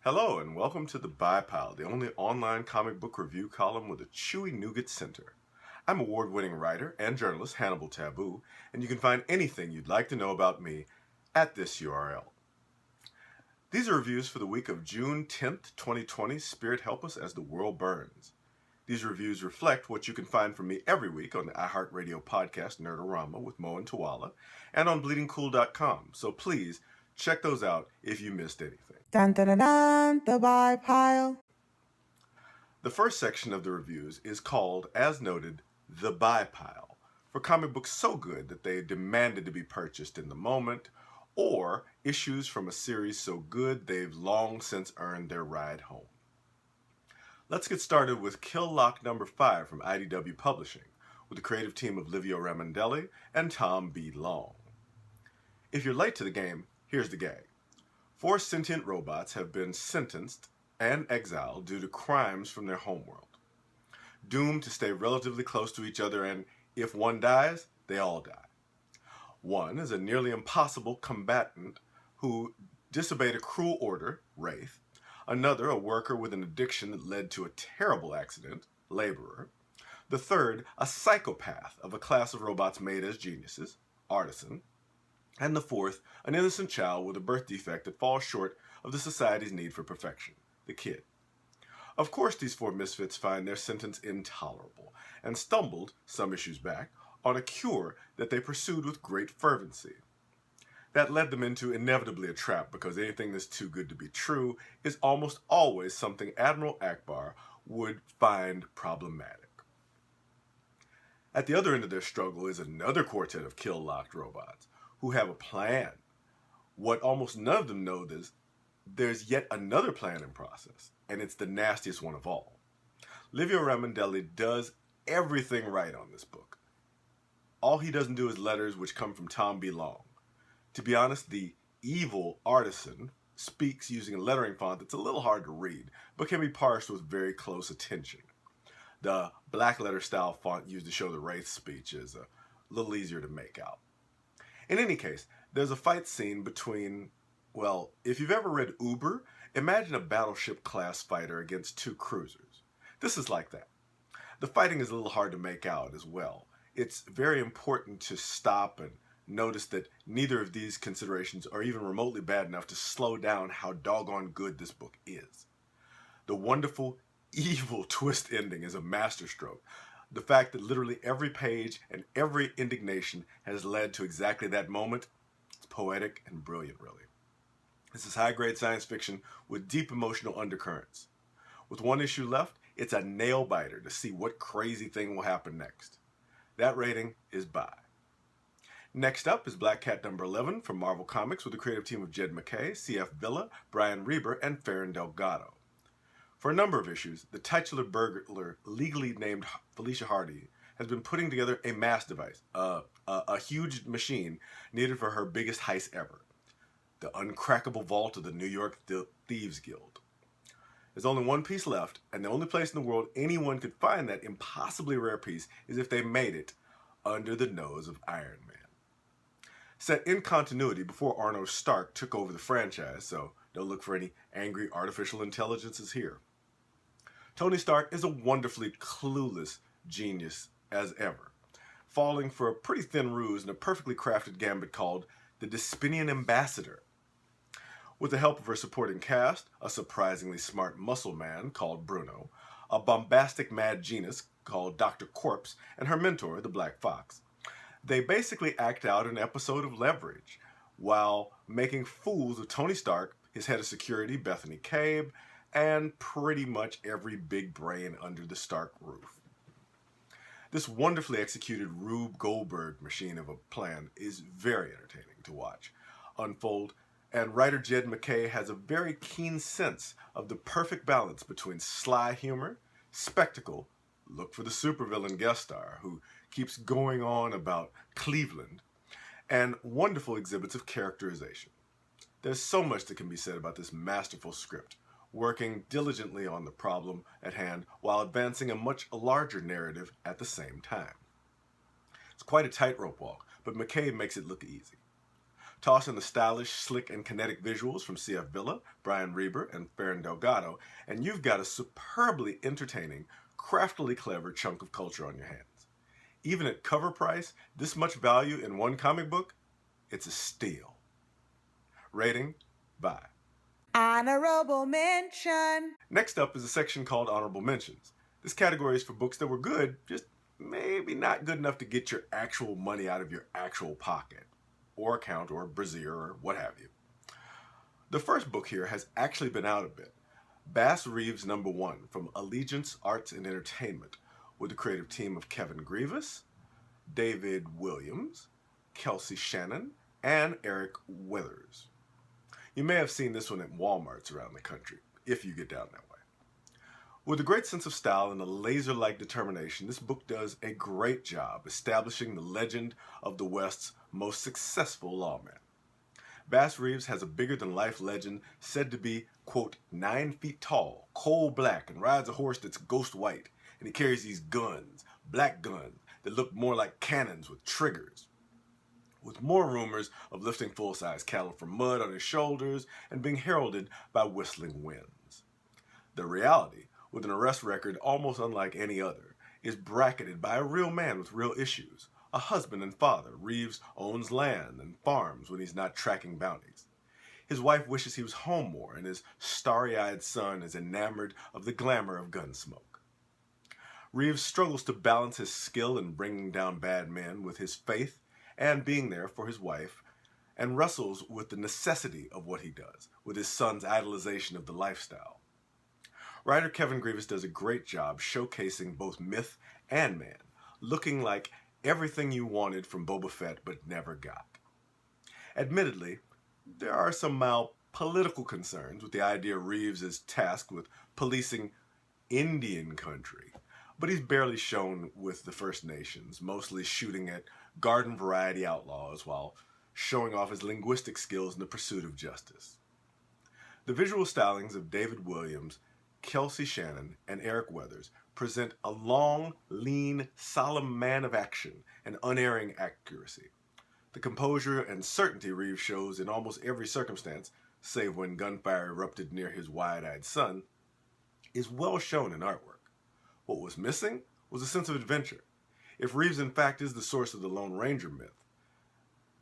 Hello and welcome to the BuyPile, the only online comic book review column with a chewy nougat center. I'm award-winning writer and journalist Hannibal Tabu, and you can find anything you'd like to know about me at this URL. These are reviews for the week of June 10th, 2020, Spirit Help Us as the World Burns. These reviews reflect what you can find from me every week on the iHeartRadio podcast Nerd-o-Rama with Mo and Tawala and on bleedingcool.com, so please check those out if you missed anything. Dun dun dun dun, the BuyPile. The first section of the reviews is called, as noted, the BuyPile, for comic books so good that they demanded to be purchased in the moment, or issues from a series so good they've long since earned their ride home. Let's get started with Kill Lock number 5 from IDW Publishing, with the creative team of Livio Ramondelli and Tom B. Long. If you're late to the game, here's the gag. 4 sentient robots have been sentenced and exiled due to crimes from their homeworld. Doomed to stay relatively close to each other, and if one dies, they all die. One is a nearly impossible combatant who disobeyed a cruel order, Wraith. Another, a worker with an addiction that led to a terrible accident, Laborer. The third, a psychopath of a class of robots made as geniuses, Artisan. And the fourth, an innocent child with a birth defect that falls short of the society's need for perfection, the Kid. Of course, these 4 misfits find their sentence intolerable and stumbled, some issues back, on a cure that they pursued with great fervency. That led them into inevitably a trap, because anything that's too good to be true is almost always something Admiral Akbar would find problematic. At the other end of their struggle is another quartet of kill-locked robots who have a plan. What almost none of them know is there's yet another plan in process, and it's the nastiest one of all. Livio Ramondelli does everything right on this book. All he doesn't do is letters, which come from Tom B. Long. To be honest, the evil Artisan speaks using a lettering font that's a little hard to read, but can be parsed with very close attention. The black letter style font used to show the Wraith speech is a little easier to make out. In any case, there's a fight scene between, well, if you've ever read Uber, imagine a battleship-class fighter against 2 cruisers. This is like that. The fighting is a little hard to make out as well. It's very important to stop and notice that neither of these considerations are even remotely bad enough to slow down how doggone good this book is. The wonderful, evil twist ending is a masterstroke. The fact that literally every page and every indignation has led to exactly that moment, it's poetic and brilliant, really. This is high-grade science fiction with deep emotional undercurrents. With 1 issue left, it's a nail-biter to see what crazy thing will happen next. That rating is buy. Next up is Black Cat number 11 from Marvel Comics with the creative team of Jed MacKay, C.F. Villa, Brian Reber, and Farron Delgado. For a number of issues, the titular burglar, legally named Felicia Hardy, has been putting together a mass device, a huge machine needed for her biggest heist ever, the uncrackable vault of the New York Thieves Guild. There's only 1 piece left, and the only place in the world anyone could find that impossibly rare piece is if they made it under the nose of Iron Man. Set in continuity before Arno Stark took over the franchise, so don't look for any angry artificial intelligences here. Tony Stark is a wonderfully clueless genius as ever, falling for a pretty thin ruse and a perfectly crafted gambit called the Despinian Ambassador. With the help of her supporting cast, a surprisingly smart muscle man called Bruno, a bombastic mad genius called Dr. Corpse, and her mentor, the Black Fox, they basically act out an episode of Leverage while making fools of Tony Stark, his head of security, Bethany Cabe, and pretty much every big brain under the Stark roof. This wonderfully executed Rube Goldberg machine of a plan is very entertaining to watch unfold, and writer Jed MacKay has a very keen sense of the perfect balance between sly humor, spectacle, look for the supervillain guest star who keeps going on about Cleveland, and wonderful exhibits of characterization. There's so much that can be said about this masterful script, working diligently on the problem at hand while advancing a much larger narrative at the same time. It's quite a tightrope walk, but MacKay makes it look easy. Toss in the stylish, slick, and kinetic visuals from C.F. Villa, Brian Reber, and Ferran Delgado, and you've got a superbly entertaining, craftily clever chunk of culture on your hands. Even at cover price, this much value in one comic book, it's a steal. Rating, buy. Honorable mention. Next up is a section called Honorable Mentions. This category is for books that were good, just maybe not good enough to get your actual money out of your actual pocket, or account, or brassiere, or what have you. The first book here has actually been out a bit. Bass Reeves #1 from Allegiance Arts and Entertainment, with the creative team of Kevin Grievous, David Williams, Kelsey Shannon, and Eric Weathers. You may have seen this one at Walmarts around the country, if you get down that way. With a great sense of style and a laser-like determination, this book does a great job establishing the legend of the West's most successful lawman. Bass Reeves has a bigger-than-life legend said to be, quote, 9 feet tall, coal-black, and rides a horse that's ghost-white, and he carries these guns, black guns, that look more like cannons with triggers, with more rumors of lifting full-size cattle from mud on his shoulders and being heralded by whistling winds. The reality, with an arrest record almost unlike any other, is bracketed by a real man with real issues. A husband and father, Reeves owns land and farms when he's not tracking bounties. His wife wishes he was home more, and his starry-eyed son is enamored of the glamour of Gunsmoke. Reeves struggles to balance his skill in bringing down bad men with his faith and being there for his wife, and wrestles with the necessity of what he does, with his son's idolization of the lifestyle. Writer Kevin Grievous does a great job showcasing both myth and man, looking like everything you wanted from Boba Fett but never got. Admittedly, there are some mild political concerns with the idea Reeves is tasked with policing Indian country, but he's barely shown with the First Nations, mostly shooting at garden variety outlaws while showing off his linguistic skills in the pursuit of justice. The visual stylings of David Williams, Kelsey Shannon, and Eric Weathers present a long, lean, solemn man of action and unerring accuracy. The composure and certainty Reeves shows in almost every circumstance, save when gunfire erupted near his wide-eyed son, is well shown in artwork. What was missing was a sense of adventure. If Reeves in fact is the source of the Lone Ranger myth,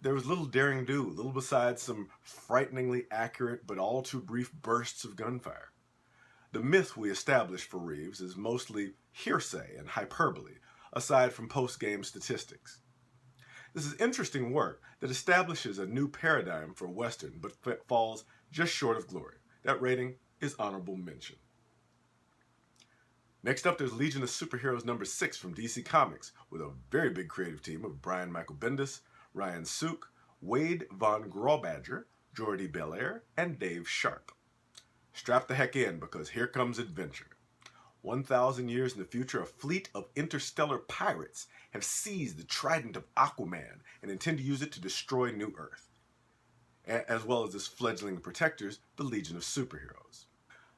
there was little daring do, little besides some frighteningly accurate but all too brief bursts of gunfire. The myth we established for Reeves is mostly hearsay and hyperbole, aside from post-game statistics. This is interesting work that establishes a new paradigm for Western, but falls just short of glory. That rating is honorable mention. Next up, there's Legion of Superheroes #6 from DC Comics, with a very big creative team of Brian Michael Bendis, Ryan Sook, Wade Von Grawbadger, Jordi Belair, and Dave Sharp. Strap the heck in, because here comes adventure. 1,000 years in the future, a fleet of interstellar pirates have seized the trident of Aquaman and intend to use it to destroy New Earth, as well as its fledgling protectors, the Legion of Superheroes.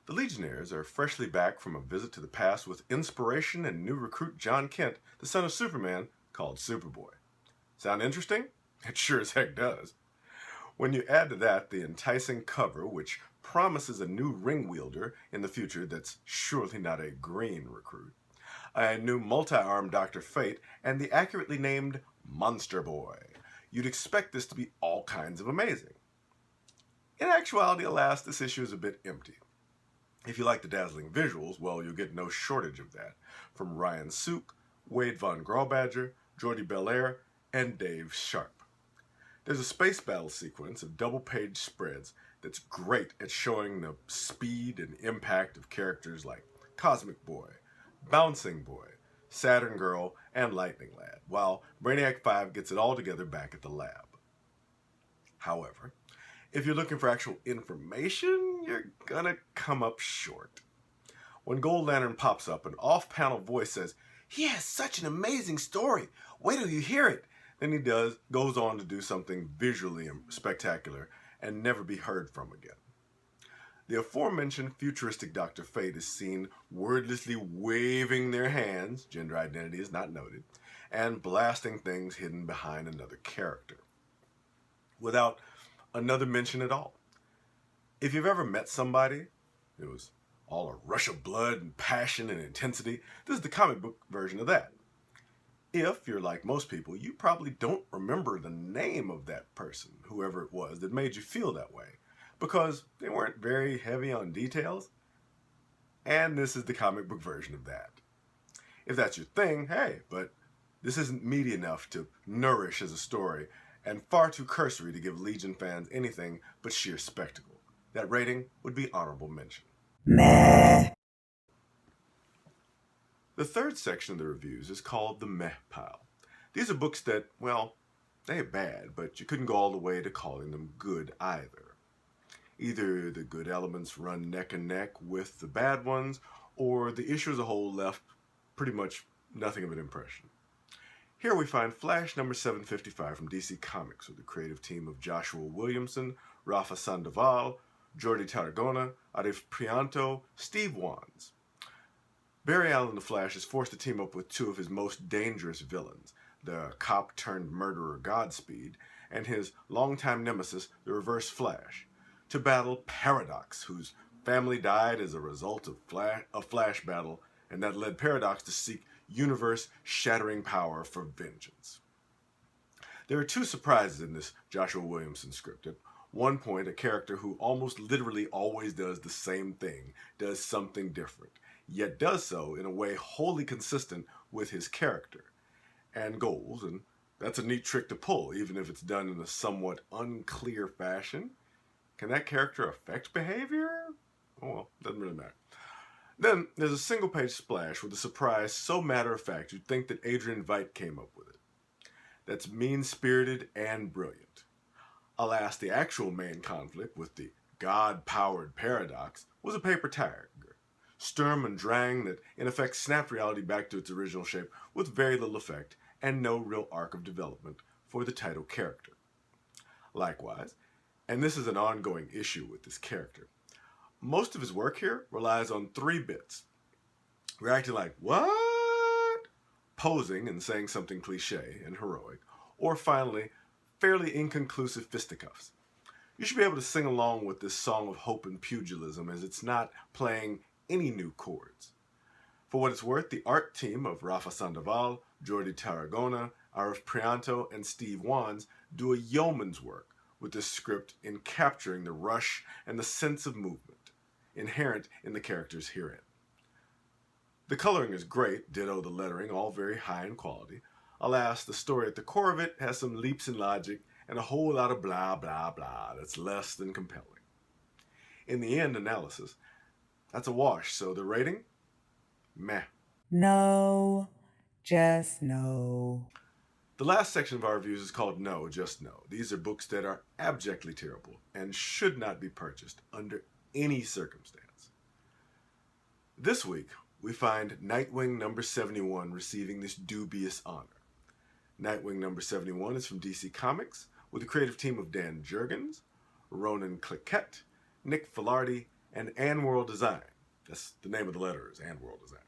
The Legionnaires are freshly back from a visit to the past with inspiration and new recruit John Kent, the son of Superman, called Superboy. Sound interesting? It sure as heck does. When you add to that the enticing cover, which promises a new ring wielder in the future that's surely not a green recruit, a new multi-armed Dr. Fate, and the accurately named Monster Boy, you'd expect this to be all kinds of amazing. In actuality, alas, this issue is a bit empty. If you like the dazzling visuals, well, you'll get no shortage of that from Ryan Sook, Wade Von Grawbadger, Jordi Belair, and Dave Sharp. There's a space battle sequence of double-page spreads that's great at showing the speed and impact of characters like Cosmic Boy, Bouncing Boy, Saturn Girl, and Lightning Lad, while Brainiac 5 gets it all together back at the lab. However, if you're looking for actual information, you're gonna come up short. When Gold Lantern pops up, an off-panel voice says, "He has such an amazing story. Wait till you hear it." Then he goes on to do something visually spectacular and never be heard from again. The aforementioned futuristic Dr. Fate is seen wordlessly waving their hands, gender identity is not noted, and blasting things hidden behind another character. Without another mention at all. If you've ever met somebody, it was all a rush of blood and passion and intensity, this is the comic book version of that. If you're like most people, you probably don't remember the name of that person, whoever it was, that made you feel that way, because they weren't very heavy on details. And this is the comic book version of that. If that's your thing, hey, but this isn't meaty enough to nourish as a story, and far too cursory to give Legion fans anything but sheer spectacle. That rating would be honorable mention. Meh. The third section of the reviews is called the meh pile. These are books that, well, they ain't bad, but you couldn't go all the way to calling them good either. Either the good elements run neck and neck with the bad ones, or the issue as a whole left pretty much nothing of an impression. Here we find Flash number 755 from DC Comics with the creative team of Joshua Williamson, Rafa Sandoval, Jordi Tarragona, Arif Prianto, Steve Wands. Barry Allen the Flash is forced to team up with two of his most dangerous villains, the cop-turned-murderer Godspeed, and his longtime nemesis, the Reverse Flash, to battle Paradox, whose family died as a result of a Flash battle, and that led Paradox to seek universe-shattering power for vengeance. There are two surprises in this Joshua Williamson script. At one point, a character who almost literally always does the same thing does something different, yet does so in a way wholly consistent with his character and goals, and that's a neat trick to pull, even if it's done in a somewhat unclear fashion. Can that character affect behavior? Oh well, doesn't really matter. Then there's a single-page splash with a surprise so matter-of-fact you'd think that Adrian Veidt came up with it. That's mean-spirited and brilliant. Alas, the actual main conflict with the God-powered Paradox was a paper tiger, Sturm and Drang, that in effect snapped reality back to its original shape with very little effect and no real arc of development for the title character. Likewise, and this is an ongoing issue with this character, most of his work here relies on three bits. Reacting like, what? Posing and saying something cliche and heroic, or finally, fairly inconclusive fisticuffs. You should be able to sing along with this song of hope and pugilism, as it's not playing any new chords. For what it's worth, the art team of Rafa Sandoval, Jordi Tarragona, Arif Prianto, and Steve Wands do a yeoman's work with this script in capturing the rush and the sense of movement inherent in the characters herein. The coloring is great, ditto the lettering, all very high in quality. Alas, the story at the core of it has some leaps in logic and a whole lot of blah blah blah that's less than compelling. In the end analysis, that's a wash, so the rating? Meh. No, just no. The last section of our reviews is called No, Just No. These are books that are abjectly terrible and should not be purchased under any circumstance. This week, we find Nightwing number 71 receiving this dubious honor. Nightwing number 71 is from DC Comics with a creative team of Dan Jurgens, Ronan Cliquette, Nick Filardi, and AndWorld Design. That's the name of the letter, is AndWorld Design.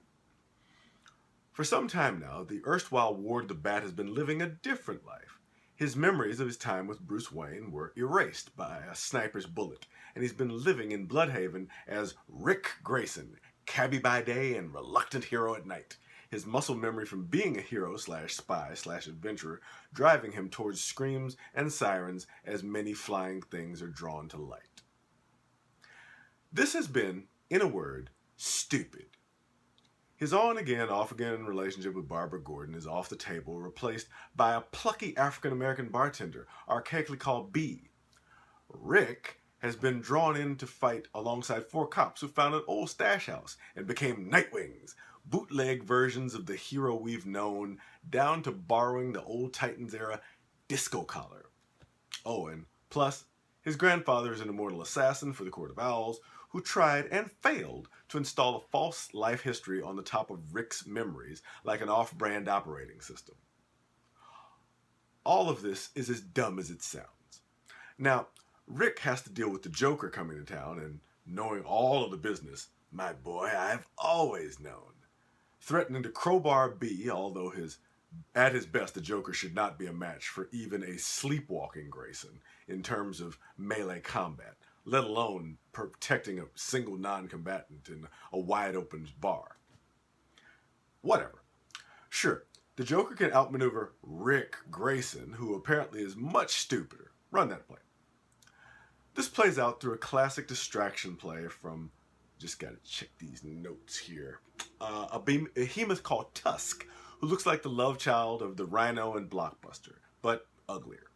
For some time now, the erstwhile Ward the Bat has been living a different life. His memories of his time with Bruce Wayne were erased by a sniper's bullet, and he's been living in Bloodhaven as Rick Grayson, cabbie by day and reluctant hero at night. His muscle memory from being a hero slash spy slash adventurer driving him towards screams and sirens as many flying things are drawn to light. This has been, in a word, stupid. His on-again, off-again relationship with Barbara Gordon is off the table, replaced by a plucky African-American bartender, archaically called B. Rick has been drawn in to fight alongside four cops who found an old stash house and became Nightwings, bootleg versions of the hero we've known, down to borrowing the old Titans-era disco collar. Oh, and plus, his grandfather is an immortal assassin for the Court of Owls, who tried and failed to install a false life history on the top of Rick's memories like an off-brand operating system. All of this is as dumb as it sounds. Now, Rick has to deal with the Joker coming to town and knowing all of the business, my boy, I've always known. Threatening to crowbar B, although his At his best, the Joker should not be a match for even a sleepwalking Grayson in terms of melee combat, let alone protecting a single non-combatant in a wide-open bar. Whatever. Sure, the Joker can outmaneuver Rick Grayson, who apparently is much stupider. Run that play. This plays out through a classic distraction play from, just gotta check these notes here, a behemoth called Tusk, who looks like the love child of the Rhino and Blockbuster, but uglier.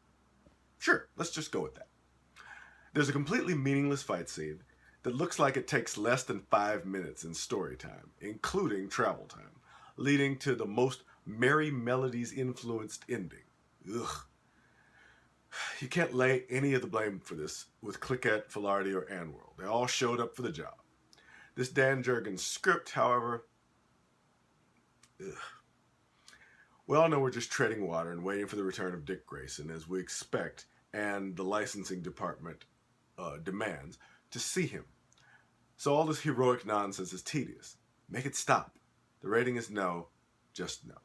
Sure, let's just go with that. There's a completely meaningless fight scene that looks like it takes less than 5 minutes in story time, including travel time, leading to the most Merry Melodies influenced ending. Ugh. You can't lay any of the blame for this with Cliquette, Filardi, or Anworld. They all showed up for the job. This Dan Jurgens script, however, ugh. We all know we're just treading water and waiting for the return of Dick Grayson, as we expect, and the licensing department demands, to see him. So all this heroic nonsense is tedious. Make it stop. The rating is no, just no.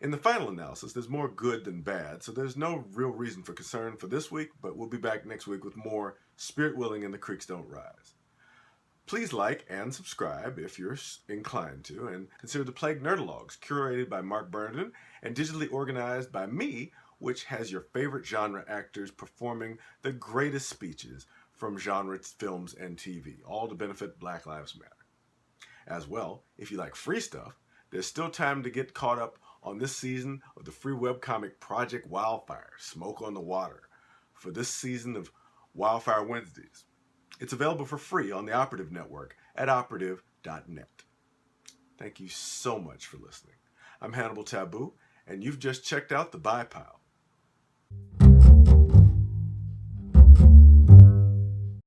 In the final analysis, there's more good than bad, so there's no real reason for concern for this week, but we'll be back next week with more Spirit Willing and the Creeks Don't Rise. Please like and subscribe if you're inclined to, and consider the Plague Nerdologues, curated by Mark Burnton and digitally organized by me, which has your favorite genre actors performing the greatest speeches from genre films and TV, all to benefit Black Lives Matter. As well, if you like free stuff, there's still time to get caught up on this season of the free webcomic Project Wildfire, Smoke on the Water, for this season of Wildfire Wednesdays. It's available for free on the Operative Network at operative.net. Thank you so much for listening. I'm Hannibal Tabu, and you've just checked out the BuyPile.